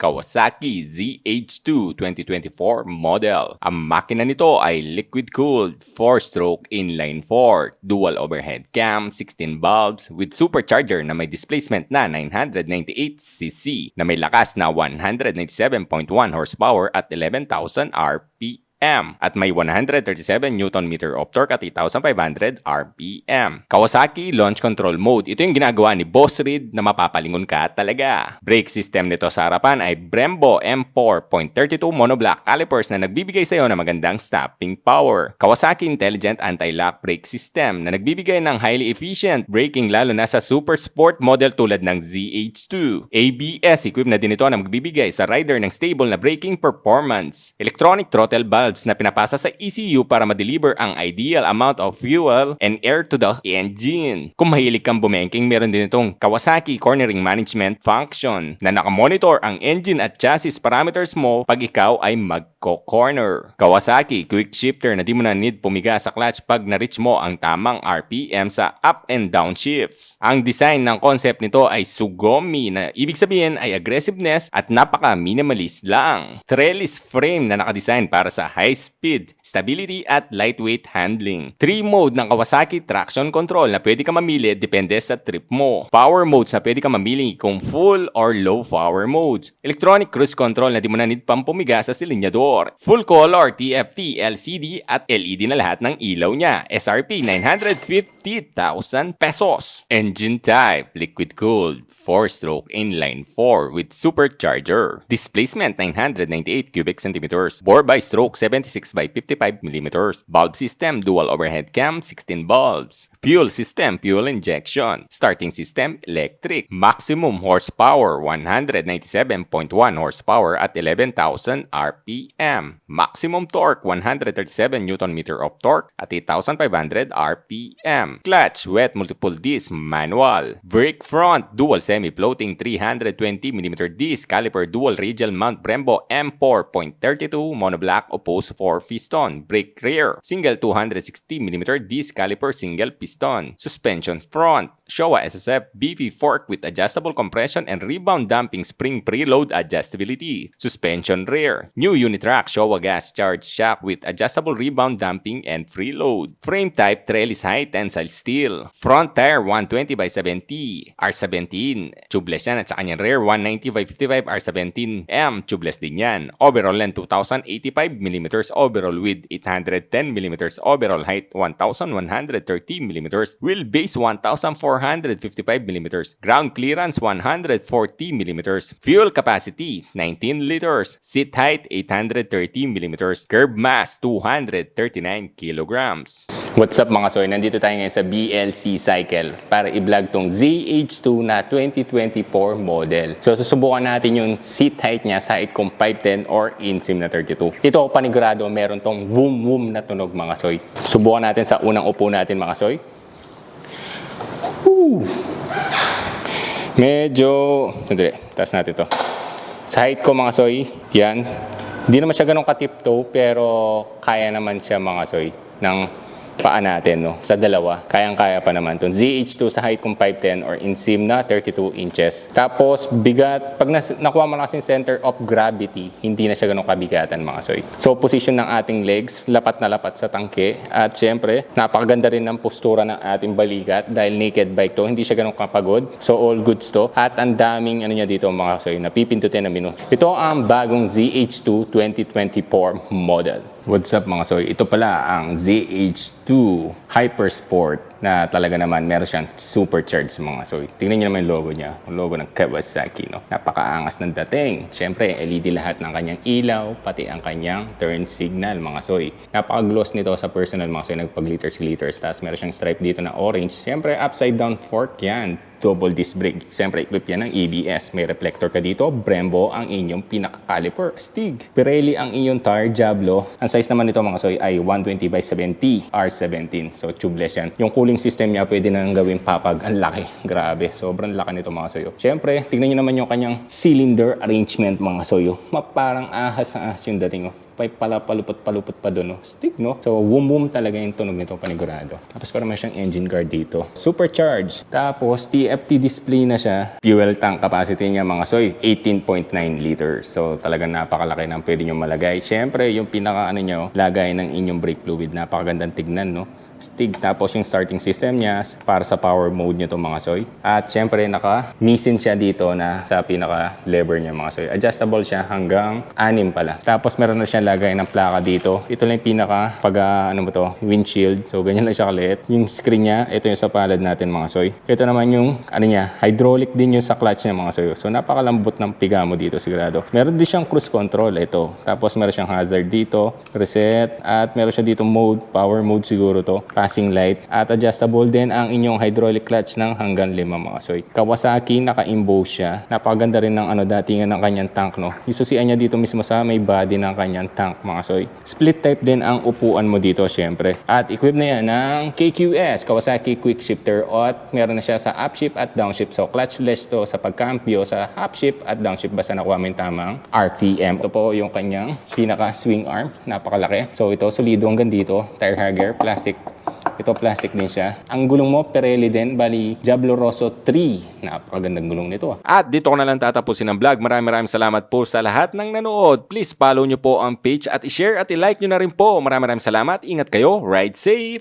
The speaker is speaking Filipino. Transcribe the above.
Kawasaki ZH2 2024 model. Ang makina nito ay liquid-cooled 4-stroke inline 4, dual overhead cam, 16 bulbs with supercharger na may displacement na 998cc na may lakas na 197.1 horsepower at 11,000 RPM. At may 137 Nm of torque at 8,500 RPM. Kawasaki Launch Control Mode. Ito yung ginagawa ni Boss Reed na mapapalingon ka talaga. Brake system nito sa harapan ay Brembo M4.32 monoblock calipers na nagbibigay sa'yo ng magandang stopping power. Kawasaki Intelligent Anti-Lock Brake System na nagbibigay ng highly efficient braking lalo na sa super sport model tulad ng ZH2. ABS equipped na din ito na magbibigay sa rider ng stable na braking performance. Electronic throttle valve na pinapasa sa ECU para ma-deliver ang ideal amount of fuel and air to the engine. Kung mahilig kang bumengking, meron din itong Kawasaki Cornering Management function na nakamonitor ang engine at chassis parameters mo pag ikaw ay magko-corner. Kawasaki Quick Shifter na di mo na need pumiga sa clutch pag na-reach mo ang tamang RPM sa up and down shifts. Ang design ng concept nito ay Sugomi na ibig sabihin ay aggressiveness at napaka-minimalist lang. Trellis frame na nakadesign para sa high speed, stability at lightweight handling. 3 mode ng Kawasaki traction control na pwede ka mamili depende sa trip mo. Power modes na pwede ka mamili kung full or low power modes. Electronic cruise control na di mo na need pang pumiga sa silinyador. Full color TFT, LCD at LED na lahat ng ilaw niya. SRP 950,000 pesos. Engine type liquid cooled 4-stroke inline 4 with supercharger. Displacement 998 cubic centimeters. Bore by stroke 76 by 55 millimeters. Bulb system, dual overhead cam, 16 bulbs. Fuel system, fuel injection. Starting system, electric. Maximum horsepower, 197.1 horsepower at 11,000 RPM. Maximum torque, 137 Nm of torque at 8,500 RPM. Clutch, wet multiple disc, manual. Brake front, dual semi-floating 320mm disc, caliper dual radial mount Brembo M4.32 monoblock opposed 4 piston. Brake rear, single 260mm disc caliper single piston. Suspension front, Showa SSF beefy fork with adjustable compression and rebound damping spring preload adjustability. Suspension rear, new unitrack Showa gas charge shock with adjustable rebound damping and preload. Frame type trellis high tensile steel. Front tire 120 by 70 R17. Tubeless yan at sa kanyang rear 190 by 55 R17M. Tubeless din yan. Overall length 2,085mm. Overall width 810mm. Overall height 1,130mm. Wheelbase 1,455mm. Ground clearance 140mm. Fuel capacity 19 liters. Seat height 830mm. Curb mass 239 kilograms. What's up mga soy? Nandito tayo ngayon sa BLC Cycle para i-vlog tong ZH2 na 2024 model. So susubukan natin yung seat height niya sa height kung 5'10 or insim na 32. Ito panigurado meron tong boom na tunog mga soy. Subukan natin sa unang upo natin mga soy. Woo! Medyo... Sandali, taas natin to. Sa height ko mga soy, yan. Hindi naman siya ganun ka-tiptoe pero kaya naman siya mga soy ng paa natin, no? Sa dalawa, kayang-kaya pa naman itong ZH2 sa height kung 5'10 or insim na 32 inches. Tapos, bigat, pag nakuha mo na kasing center of gravity, hindi na siya ganun kabigatan mga soy. So, position ng ating legs, lapat na lapat sa tangke. At syempre, napakaganda rin ng postura ng ating balikat dahil naked bike to, hindi siya ganun kapagod. So, all goods to. At ang daming ano niya dito mga soy, napipindutin na menu. Ito ang bagong ZH2 2024 model. What's up mga soy? Ito pala ang ZH2 Hypersport na talaga naman meron siyang supercharged mga soy. Tingnan niyo naman yung logo niya. Yung logo ng Kawasaki, no? Napakaangas ng dating. Siyempre, LED lahat ng kanyang ilaw, pati ang kanyang turn signal mga soy. Napaka-gloss nito sa personal mga soy. Nagpag-glitters. Tapos meron siyang stripe dito na orange. Siyempre, upside down fork yan. Double disc brake. Siyempre, equip yan ng ABS. May reflector ka dito. Brembo ang inyong pinaka-caliper. Stig. Pirelli ang inyong tire. Diablo. Ang size naman nito mga soy ay 120 by 70 R17. So, tubeless yan. Yung cooling system niya pwede nang gawing papag. Ang laki. Grabe. Sobrang laki nito mga soy. Siyempre, tignan nyo naman yung kanyang cylinder arrangement mga soy. Parang ahas yung dating. palupot pa doon, no? Stick, no? So, boom talaga yung tunog nito, panigurado. Tapos parang may siyang engine guard dito. Supercharged. Tapos, TFT display na siya. Fuel tank capacity niya, mga soy, 18.9 liters. So, talagang napakalaki ng pwede nyo malagay. Siyempre, yung pinaka nyo, lagay ng inyong brake fluid. Napakagandang tignan, no? Stig. Tapos yung starting system niya para sa power mode niya itong mga soy. At syempre naka-nisin siya dito na sa pinaka-lever niya mga soy. Adjustable siya hanggang 6 pala. Tapos meron na siya lagay ng plaka dito. Ito lang yung pinaka windshield. So ganyan lang siya kaliit. Yung screen niya, ito yung sa palad natin mga soy. Ito naman yung hydraulic din yung sa clutch niya mga soy. So napakalambot ng piga mo dito sigurado. Meron din siyang cruise control ito. Tapos meron siyang hazard dito, reset, at meron siya dito mode, power mode siguro to. Passing light, at adjustable din ang inyong hydraulic clutch ng hanggang 5 mga soy. Kawasaki, naka-emboss siya. Napakaganda rin ng datingan ng kanyang tank, no. Isusian niya dito mismo sa may body ng kanyang tank mga soy. Split type din ang upuan mo dito syempre. At equip na yan ng KQS, Kawasaki Quick Shifter, at meron na siya sa upshift at downshift. So clutchless to sa pagkampyo sa upshift at downshift basta nakuha mo yung tamang RPM. Ito po yung kanyang pinaka swing arm, napakalaki. So ito solido hanggang dito, tire hugger, plastic. Ito plastic din siya. Ang gulong mo, Pirelli din. Bali, Diablo Rosso 3. Napakagandang gulong nito. At dito ko na lang tatapusin ang vlog. Maraming salamat po sa lahat ng nanood. Please follow nyo po ang page at i-share at i-like nyo na rin po. Maraming salamat. Ingat kayo. Ride safe!